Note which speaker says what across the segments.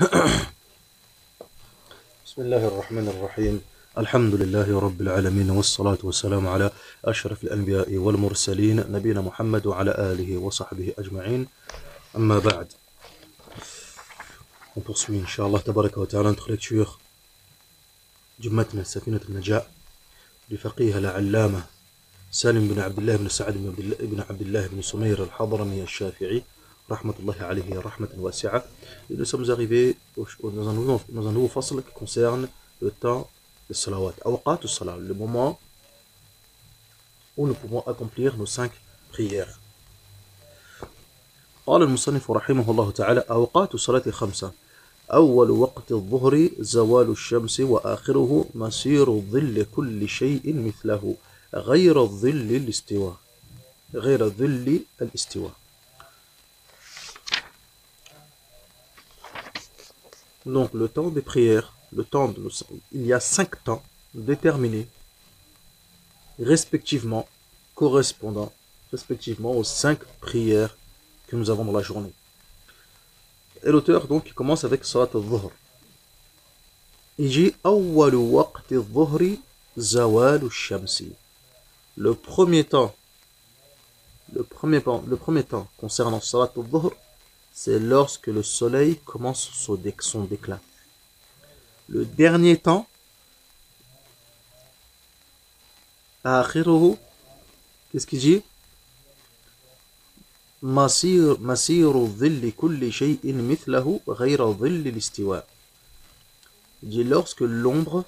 Speaker 1: بسم الله الرحمن الرحيم. الحمد لله رب العالمين والصلاة والسلام على أشرف الأنبياء والمرسلين نبينا محمد وعلى آله وصحبه أجمعين. أما بعد. On poursuit Inch'Allah tabaraka wa ta'ala notre lecture du matn Safinat al-Najah du faqih al-allama Salim bin Abdullah bin Sa'ad bin Abdullah bin Sumayr al-Hadrami al-Shafi'i rahmatullahi alayhi rahmatan wasi'a. Et nous sommes arrivés dans un nouveau fasl qui concerne le temps des salawat, awqat al-salat, le moment où nous pouvons accomplir nos 5 prières. قال المصنف رحمه الله تعالى: أوقات الصلاة 5. أول وقت الظهر زوال الشمس وآخره مسير ظل كل شيء مثله غير ظل الاستواء. غير ظل الاستواء. Donc le temps des prières, il y a 5 temps déterminés, respectivement, correspondant respectivement aux 5 prières que nous avons dans la journée. Et l'auteur donc commence avec Salat al-Dhuhr. Il dit Awwalu waqti al-Dhuhri zawal al-shamsi. Le premier temps concernant Salat al-Dhuhr, c'est lorsque le soleil commence son déclin. Le dernier temps, akhiruhu, qu'est-ce qu'il dit? Masiru dhilli kulli shay'in mithlahu ghayra dhilli l'istiwa. Il dit lorsque l'ombre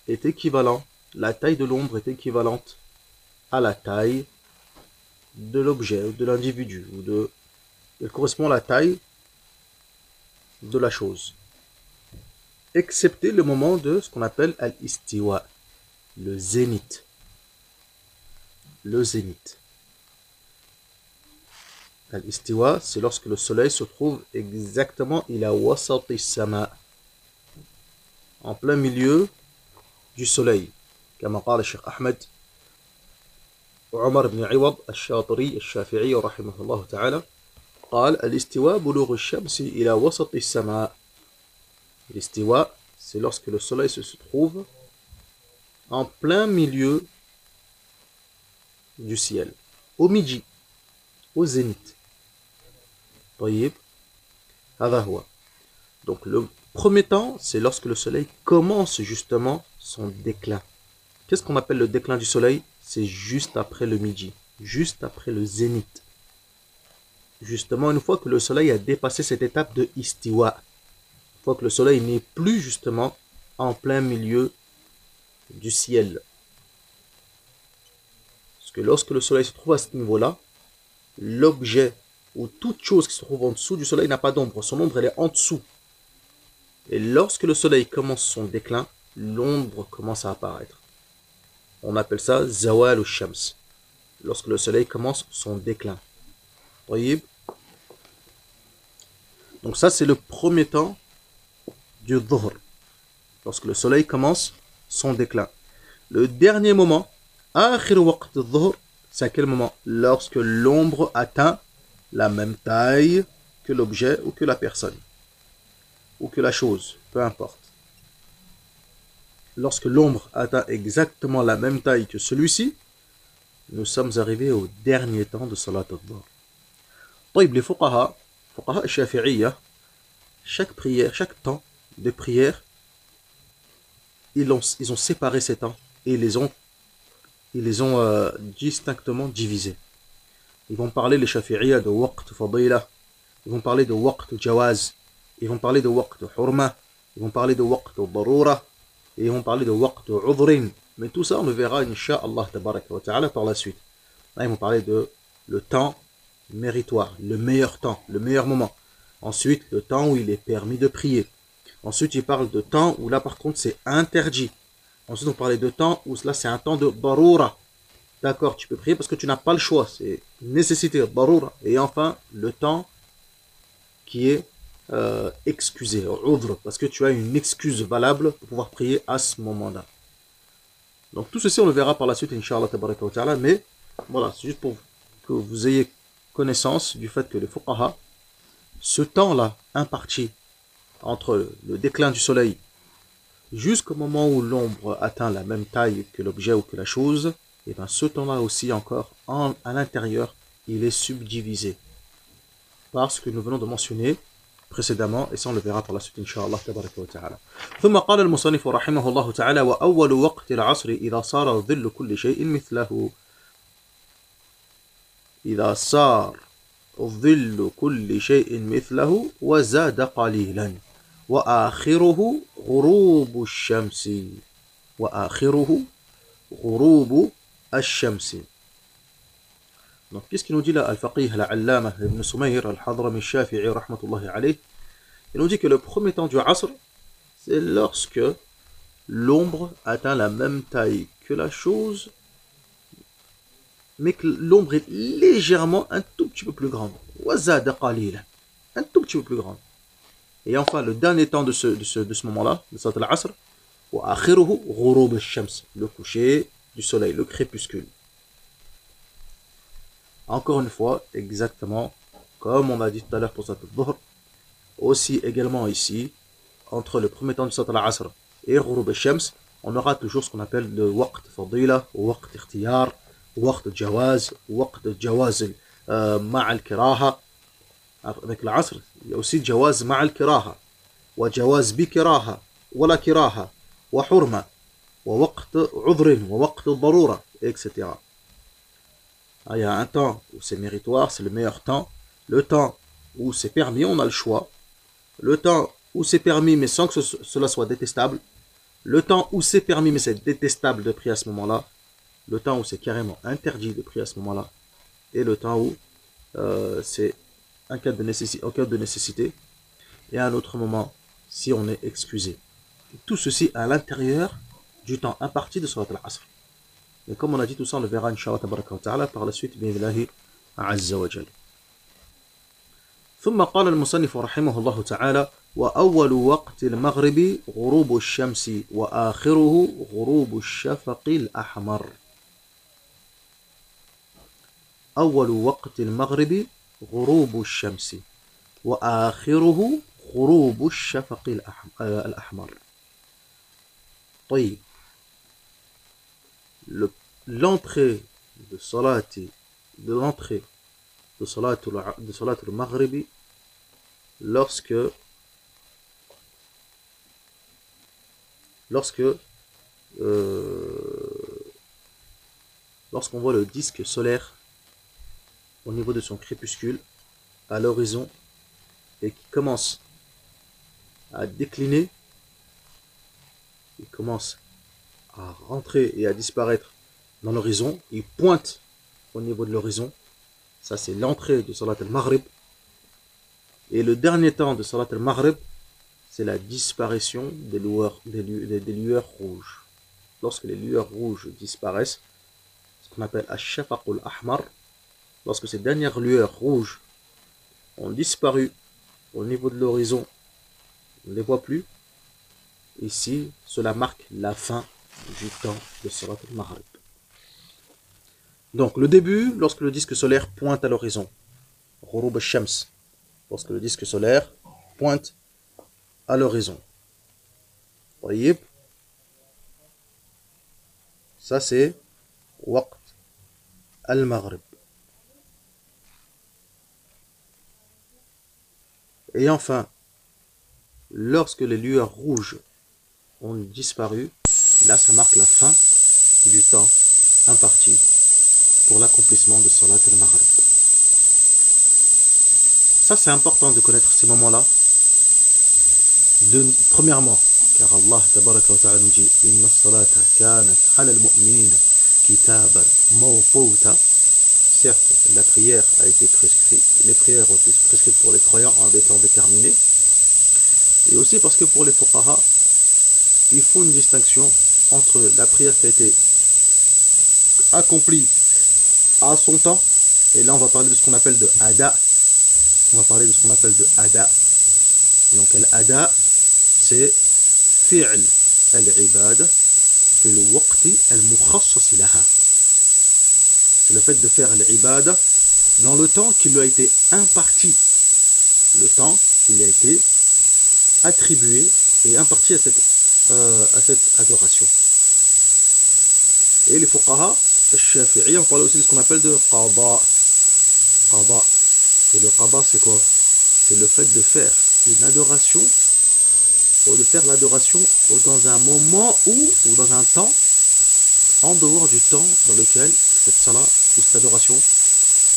Speaker 1: est équivalente, la taille de l'ombre est équivalente à la taille de l'objet ou de l'individu, elle correspond à la taille de la chose, excepté le moment de ce qu'on appelle al-istiwa, le zénith. Le zénith. Al-istiwa, c'est lorsque le soleil se trouve exactement ila wasati sama, en plein milieu du soleil. Comme قال الشيخ أحمد عمر بن عوض الشاطري الشافعي رحمه الله تعالى قال الاستواء بلوغ الشمس إلى وسط السماء. L'istiwa, c'est lorsque le soleil se trouve en plein milieu du ciel, au midi, au zénith. طيب هذا هو. Donc le premier temps, c'est lorsque le soleil commence justement son déclin. Qu'est-ce qu'on appelle le déclin du soleil? C'est juste après le midi, juste après le zénith. Justement, une fois que le soleil a dépassé cette étape de istiwa, une fois que le soleil n'est plus justement en plein milieu du ciel. Parce que lorsque le soleil se trouve à ce niveau-là, l'objet ou toute chose qui se trouve en dessous du soleil n'a pas d'ombre. Son ombre, elle est en dessous. Et lorsque le soleil commence son déclin, l'ombre commence à apparaître. On appelle ça zawal al-shams. Lorsque le soleil commence son déclin. Voyez? Donc ça, c'est le premier temps du dhuhr. Lorsque le soleil commence son déclin. Le dernier moment, akhir waqt al-dhuhr, c'est à quel moment? Lorsque l'ombre atteint la même taille que l'objet ou que la personne. Ou que la chose, peu importe. Lorsque l'ombre atteint exactement la même taille que celui-ci, nous sommes arrivés au dernier temps de Salat al-Dhuhr. طيب les fuqaha al-shafi'iyya, chaque prière, chaque temps de prière, ils ont séparé ces temps et ils les ont distinctement divisés. Ils vont parler les shafi'iyya de waqt fadila, ils vont parler de waqt jawaz, ils vont parler de waqt hurma, ils vont parler de waqt darura, et ils vont parler de waqt udhrin. Mais tout ça, on le verra, incha'Allah tabaraka wa ta'ala, par la suite. Là, ils vont parler de le temps méritoire, le meilleur temps, le meilleur moment. Ensuite, le temps où il est permis de prier. Ensuite, ils parlent de temps où là, par contre, c'est interdit. Ensuite, on parlait de temps où là, c'est un temps de darura. D'accord, tu peux prier parce que tu n'as pas le choix. C'est une nécessité, darura. Et enfin, le temps qui est excusé, udhr, parce que tu as une excuse valable pour pouvoir prier à ce moment-là. Donc tout ceci on le verra par la suite, Inch'Allah tabaraka wa ta'ala, mais voilà, c'est juste pour que vous ayez connaissance du fait que les fuqaha, ce temps-là imparti entre le déclin du soleil jusqu'au moment où l'ombre atteint la même taille que l'objet ou que la chose, et bien ce temps-là aussi encore, à l'intérieur, il est subdivisé. Parce que nous venons de mentionner précédemment, et ça on le verra par la suite, Inch'Allah, tabaraka wa ta'ala. ثم قال المصنف رحمه الله تعالى وأول وقت العصر إذا صار ظل كل شيء مثله إذا صار ظل كل شيء مثله وزاد قليلا وآخره غروب الشمس وآخره غروب الشمس. Donc, qu'est-ce qu'il nous dit là, Al-Faqih, Al-Allama, Ibn Sumayr, Al-Hadrami, Shafi'i, rahmatullahi alayh? Il nous dit que le premier temps du Asr, c'est lorsque l'ombre atteint la même taille que la chose, mais que l'ombre est légèrement un tout petit peu plus grande. Wazada qalila, un tout petit peu plus grande. Et enfin, le dernier temps de ce moment-là, de Salat al-Asr, wa akhiruhu ghurub al-shams, le coucher du soleil, le crépuscule. Encore une fois, exactement comme on a dit tout à l'heure pour Salat al-Dhuhr, aussi également ici, entre le premier temps de Salat al-Asr et ghurub al-shams, on aura toujours ce qu'on appelle le waqt fadila, waqt ikhtiyar, waqt jawaz, waqt jawaz ma'al kiraha. Avec l'Asr, il y a aussi jawaz ma'al kiraha, wa jawaz bi kiraha, wa la kiraha, wa hurma, wa waqt udhrin, wa waqt darura, etc. Il y a un temps où c'est méritoire, c'est le meilleur temps. Le temps où c'est permis, on a le choix. Le temps où c'est permis, mais sans que cela soit détestable. Le temps où c'est permis, mais c'est détestable de prier à ce moment-là. Le temps où c'est carrément interdit de prier à ce moment-là. Et le temps où c'est en cas de nécessité, et à un autre moment, si on est excusé. Tout ceci à l'intérieur du temps imparti de Salat al-Asr. Et comme on a dit tout ça, on le verra, Inch'Allah, tabaraka wa ta'ala, par la suite, bi'idhnillahi azza wa jal. ثم قال المصنف رحمه الله تعالى وأول وقت المغرب غروب الشمس وآخره غروب الشفق الأحمر. أول وقت المغرب غروب الشمس وآخره غروب الشفق الأحمر. طيب, l'entrée de Salat al-Maghrib lorsqu'on voit le disque solaire au niveau de son crépuscule à l'horizon et qui commence à décliner, il commence à rentrer et à disparaître dans l'horizon, il pointe au niveau de l'horizon, ça c'est l'entrée de Salat al-Maghrib. Et le dernier temps de Salat al-Maghrib, c'est la disparition des lueurs rouges. Lorsque les lueurs rouges disparaissent, ce qu'on appelle Ash-Shafaq al-Ahmar, lorsque ces dernières lueurs rouges ont disparu au niveau de l'horizon, on ne les voit plus. Ici, cela marque la fin du temps de Salat al-Maghrib. Donc le début, lorsque le disque solaire pointe à l'horizon, Ghurub al-Shams, lorsque le disque solaire pointe à l'horizon. Tayyib. Ça c'est Waqt al-Maghrib. Et enfin, lorsque les lueurs rouges ont disparu, là ça marque la fin du temps imparti pour l'accomplissement de Salat al-Maghrib. Ça c'est important de connaître ces moments-là. Premièrement, car Allah tabaraka wa ta'ala nous dit Inna salata kanat ala al-mu'minina kitaban mawquta. Certes, la prière a été prescrite, les prières ont été prescrites pour les croyants en des temps déterminés. Et aussi parce que pour les fuqaha, il faut une distinction entre la prière qui a été accomplie à son temps, et là on va parler de ce qu'on appelle de ada. On va parler de ce qu'on appelle de ada. Donc l'ada, c'est fi'l al-ibada fil waqti al-mukhassas laha. C'est le fait de faire l'ibada dans le temps qui lui a été imparti. Le temps qui lui a été attribué et imparti à cette adoration. Et les fuqaha, al-shafi'iyya, on parle aussi de ce qu'on appelle de qada. Qada. Et le qada, c'est quoi? C'est le fait de faire une adoration, ou de faire l'adoration dans un moment ou dans un temps, en dehors du temps dans lequel cette salat ou cette adoration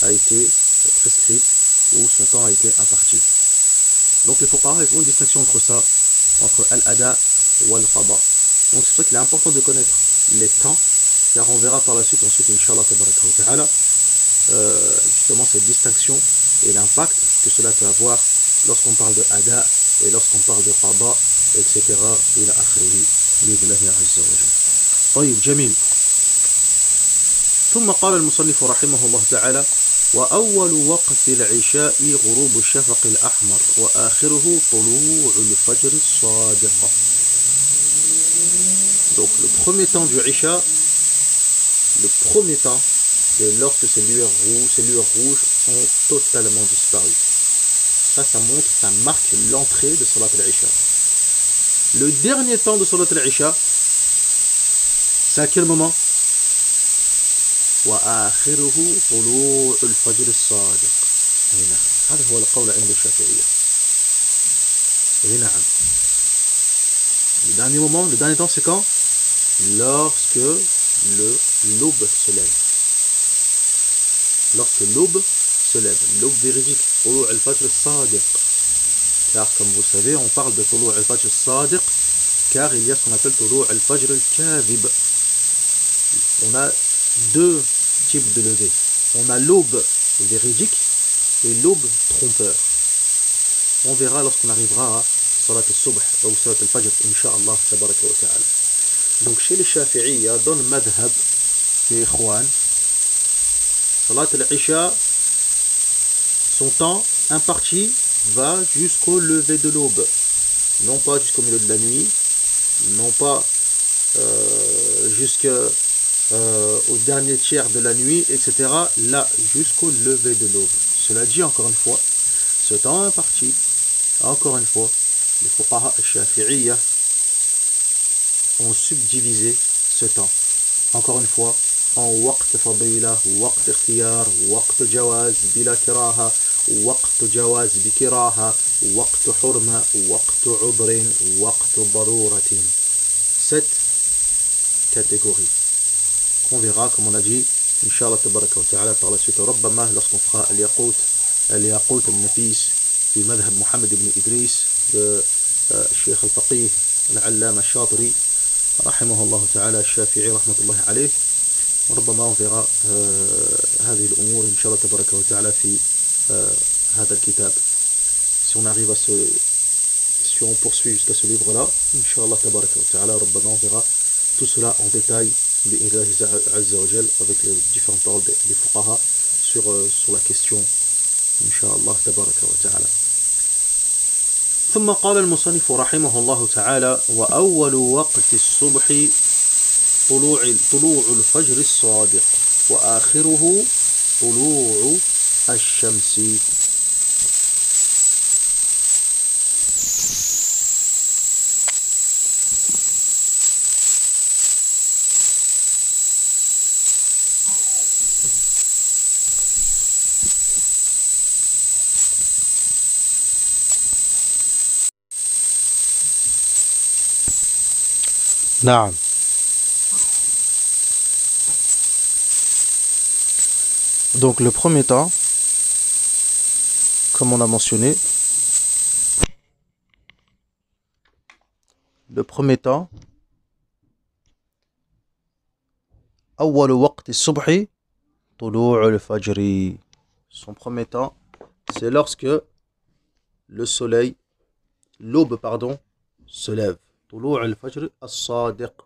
Speaker 1: a été prescrite, ou son temps a été imparti. Donc les fuqaha, ils font une distinction entre ça, entre al-ada ou al-qada. Donc c'est pour ça qu'il est important de connaître les temps, car on verra par la suite, Inch'Allah, justement cette distinction et l'impact que cela peut avoir lorsqu'on parle de ada et lorsqu'on parle de qada, etc. إلى آخره بإذن الله عز وجل. طيب جميل. ثم قال المصنف رحمه الله تعالى: وأول وقت العشاء غروب الشفق الأحمر وآخره طلوع الفجر الصادق. Donc le premier temps du Isha, le premier temps, c'est lorsque ces lueurs rouges ont totalement disparu. Ça marque l'entrée de Salat al-Isha. Le dernier temps de Salat al-Isha, c'est à quel moment? وآخره طلوع الفجر الصادق. نعم، هذا هو القول عند الشافعية. نعم. Le dernier temps, c'est quand? Lorsque l'aube se lève. Lorsque l'aube se lève, l'aube véridique, طلوع الفجر الصادق. Car comme vous savez, on parle de طلوع الفجر الصادق, car il y a ce qu'on appelle طلوع الفجر الكاذب. On a deux types de levée. On a l'aube véridique et l'aube trompeur. On verra lorsqu'on arrivera à Salat al-Subh ou Salat al-Fajr, Inch'Allah, tabaraka wa ta'ala. Donc chez les Shafi'iyya, dans le madhab des Ikhwan, Salat al-Isha, son temps imparti va jusqu'au lever de l'aube. Non pas jusqu'au milieu de la nuit, non pas au dernier tiers de la nuit, etc. Là, jusqu'au lever de l'aube. Cela dit, encore une fois, ce temps imparti, encore une fois, les fuqaha al-shafi'iyya ont subdivisé ce temps. Encore une fois, en waqt fadila, waqt ikhtiyar, waqt jawaz bila kiraha, waqt jawaz bikiraha, waqt hurma, waqt udrin, waqt daruratin. 7 catégories qu'on verra, comme on a dit, Inch'Allah tabaraka wa ta'ala, par la suite, Rabbama, lorsqu'on fera al-Yaqut al-Nafis, du madhab Muhammad ibn Idris, de Sheikh al-Faqih, al-Allama al-Shatri, rahimahullah ta'ala, al-Shafi'i, rahmatullahi alayh. وربما on verra هذه الأمور إن شاء الله تبارك وتعالى في هذا الكتاب. Si on arrive à si on poursuit jusqu'à ce livre-là, Inch'Allah tabaraka wa ta'ala, ربما on verra tout cela en détail Azza wa Jal, avec les différentes paroles des fuqaha sur la question, Inch'Allah tabaraka wa ta'ala. ثم قال المصنف رحمه الله تعالى: وأول وقت الصبح طلوع الفجر الصادق وآخره طلوع الشمس. نعم. Donc le premier temps, comme on a mentionné, le premier temps, أول وقت الصبح طلوع الفجر. Son premier temps, c'est lorsque le soleil, l'aube pardon, se lève. طلوع الفجر الصادق.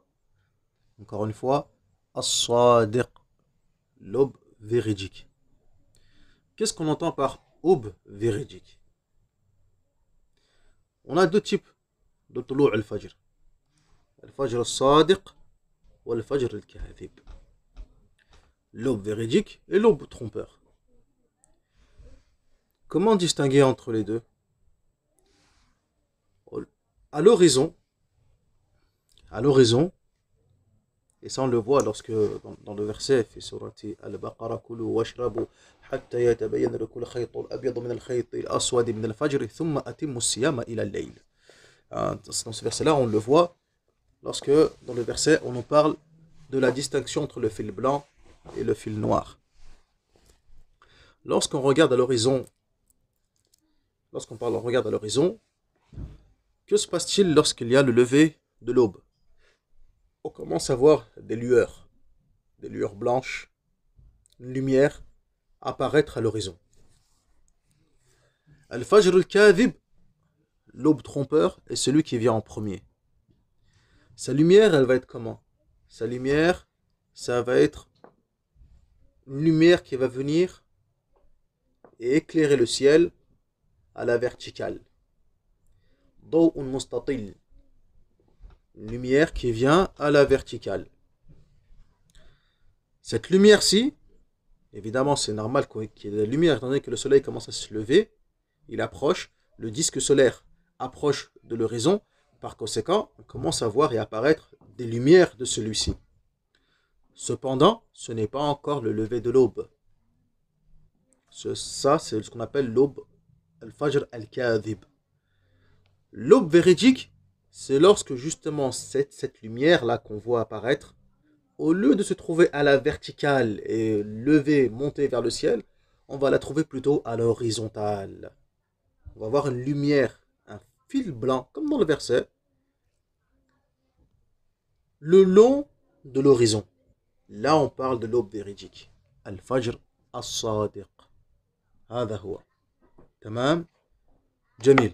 Speaker 1: Encore une fois, الصادق, l'aube véridique. Qu'est-ce qu'on entend par aube véridique? On a deux types de طلوع الفجر. الفجر الصادق والفجر الكاذب. L'aube véridique et l'aube trompeur. Comment distinguer entre les deux? À l'horizon, à l'horizon, et ça on le voit lorsque dans le verset في سورة البقرة كلوا واشربوا حتى يتبين لكم الخيط الأبيض من الخيط الأسود من الفجر ثم أتموا الصيام إلى الليل. Dans ce verset-là, on le voit lorsque dans le verset on nous parle de la distinction entre le fil blanc et le fil noir. Lorsqu'on regarde à l'horizon, on regarde à l'horizon, que se passe-t-il lorsqu'il y a le lever de l'aube? On commence à voir des lueurs blanches, une lumière apparaître à l'horizon. Al-Fajr al-Kadhib, l'aube trompeur, est celui qui vient en premier. Sa lumière, elle va être comment? Sa lumière, ça va être une lumière qui va venir et éclairer le ciel à la verticale. Daw'un mustatil, une lumière qui vient à la verticale. Cette lumière-ci, évidemment c'est normal qu'il y ait de la lumière, étant donné que le soleil commence à se lever, il approche, le disque solaire approche de l'horizon, par conséquent, on commence à voir et apparaître des lumières de celui-ci. Cependant, ce n'est pas encore le lever de l'aube. Ça, c'est ce qu'on appelle l'aube, al-Fajr al-Kadhib. L'aube véridique, c'est lorsque justement cette lumière-là qu'on voit apparaître, au lieu de se trouver à la verticale et lever, monter vers le ciel, on va la trouver plutôt à l'horizontale. On va voir une lumière, un fil blanc, comme dans le verset, le long de l'horizon. Là, on parle de l'aube véridique. Al-Fajr as-Sadiq. هذا هو. Tamam. Jamil.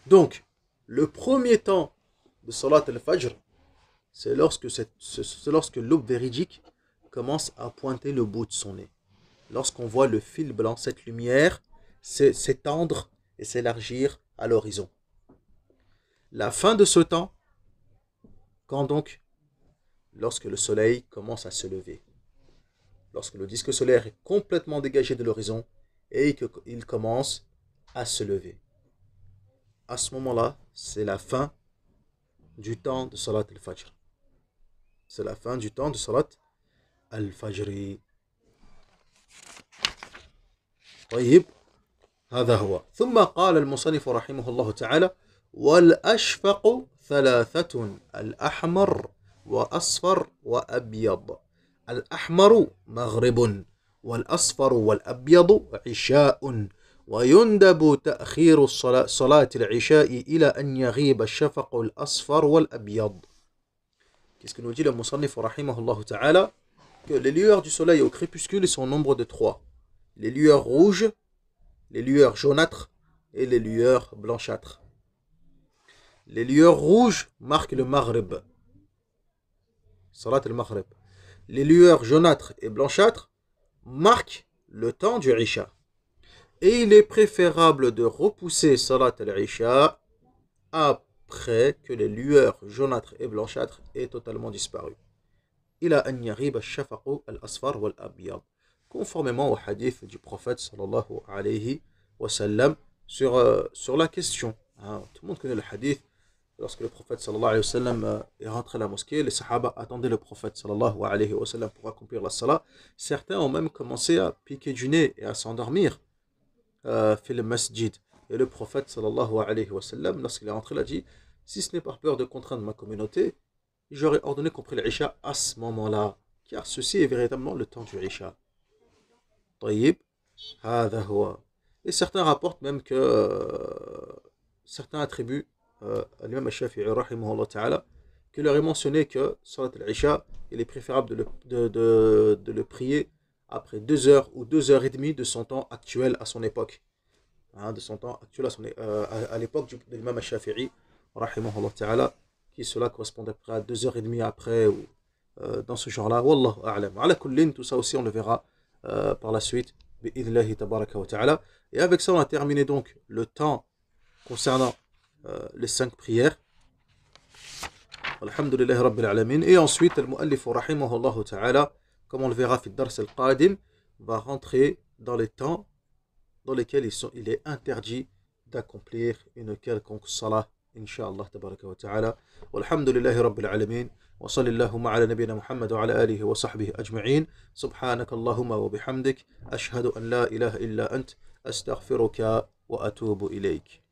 Speaker 1: Donc, le premier temps de Salat al-Fajr, c'est lorsque l'aube véridique commence à pointer le bout de son nez. Lorsqu'on voit le fil blanc, cette lumière, s'étendre et s'élargir à l'horizon. La fin de ce temps, quand donc? Lorsque le soleil commence à se lever. Lorsque le disque solaire est complètement dégagé de l'horizon et qu'il commence à se lever. À ce moment-là, c'est la fin du temps de Salat al-Fajr. C'est la fin du temps de Salat al-Fajr. طيب هذا هو. ثم قال المصنف رحمه الله تعالى: والأشفق ثلاثة الأحمر وأصفر وأبيض. الأحمر مغرب والأصفر والأبيض عشاء ويندب تأخير صلاة العشاء إلى أن يغيب الشفق الأصفر والأبيض. Qu'est-ce que nous dit le Musannif rahimahullah ta'ala? Que les lueurs du soleil au crépuscule sont au nombre de 3. Les lueurs rouges, les lueurs jaunâtres et les lueurs blanchâtres. Les lueurs rouges marquent le Maghrib, Salat al-Maghrib. Les lueurs jaunâtres et blanchâtres marquent le temps du Isha. Et il est préférable de repousser Salat al-Isha après que les lueurs jaunâtres et blanchâtres aient totalement disparu. Ila an yarib al-shafaqu al-asfar wal-abyad. Conformément au hadith du prophète sallallahu alayhi wa sallam sur la question. Tout le monde connaît le hadith. Lorsque le prophète sallallahu alayhi wa sallam est rentré à la mosquée, les sahaba attendaient le prophète sallallahu alayhi wa sallam pour accomplir la salat. Certains ont même commencé à piquer du nez et à s'endormir fait le masjid. Et le prophète sallallahu alayhi wa sallam, lorsqu'il est rentré, il a dit: si ce n'est par peur de contraindre ma communauté, j'aurais ordonné qu'on prie l'Isha à ce moment-là, car ceci est véritablement le temps du Isha. طيب هذا هو. Et certains rapportent même que certains attribuent à l'imam al-Shafi'i rahimahullah ta'ala qu'il aurait mentionné que Salat al-Isha, il est préférable de le prier après 2 heures ou 2 heures et demie de son temps actuel à son époque. De son temps actuel à l'époque de l'imam al-Shafi'i rahimahullah ta'ala, qui cela correspond à 2 heures et demie après ou dans ce genre-là. Wallahu a'lam. Ala kullin, tout ça aussi on le verra par la suite. Bi'idhnillahi tabaraka wa ta'ala. Et avec ça on a terminé donc le temps concernant les 5 prières. Alhamdulillahi rabbil alamin. Et ensuite, le muallif rahimahullah ta'ala, comme on le verra fi dars al-qadim, va rentrer dans les temps dans lesquels il est interdit d'accomplir une quelconque salah, إن شاء الله تبارك وتعالى. والحمد لله رب العالمين، وصل اللهم على نبينا محمد وعلى آله وصحبه أجمعين. سبحانك اللهم وبحمدك، أشهد أن لا إله إلا أنت، أستغفرك وأتوب إليك.